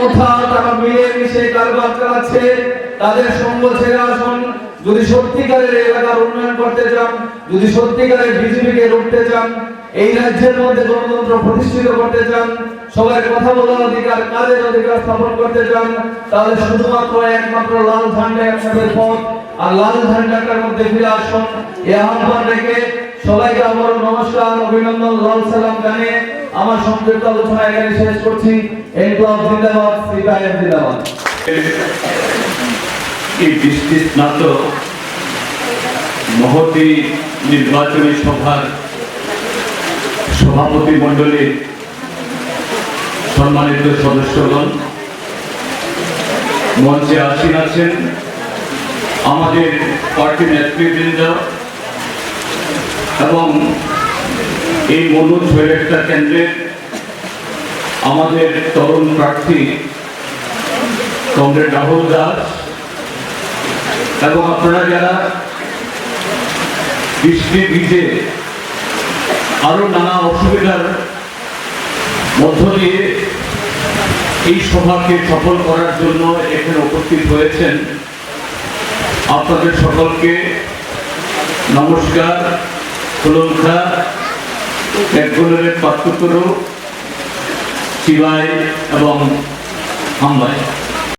কোথাও তারা মিলেমিশে কারবার চালাচ্ছে। তাদের সঙ্গ ছেড়ে আসুন। যদি সত্যিকারের এলাকার উন্নয়ন করতে চান, যদি সত্যিকারের বিজেপিকে রুখতে চান, এই রাজ্যের মধ্যে গণতন্ত্র প্রতিষ্ঠিত করতে চান, সবার কথা বলার অধিকার, কাজের অধিকার স্থাপন করতে চান, তাহলে শুধুমাত্র একমাত্র লাল ঝান্ডা আপনাদের পথ। আর লাল ঝান্ডাটার মধ্যে ফিরে আসুন। এই আহ্বান রেখে সবাইকে আবার নমস্কার, অভিনন্দন, লাল সালাম জানিয়ে আমার সংক্ষিপ্ত আলোচনা এখানে শেষ করছি। ইনকলাব জিন্দাবাদ, সিপিআইএম জিন্দাবাদ। এই বৃষ্টি স্নাত মহতী নির্বাচনী সভার সভাপতি মণ্ডলীর সম্মানিত সদস্যগণ, মঞ্চে আসীন আছেন আমাদের পার্টি নেতৃবৃন্দ এবং এই মনোজ হয়েটা কেন্দ্রের আমাদের তরুণ প্রার্থী কমরেড রাহুল দাস, এবং আপনারা যারা বৃষ্টি ভিজে আরো নানা অসুবিধার মধ্য দিয়ে এই সভাকে সফল করার জন্য এখানে উপস্থিত হয়েছেন, আপনাদের সকলকে নমস্কার, কুলঙ্খা, একগুণের পাত্রতরু, শিবাই এবং হামবাই।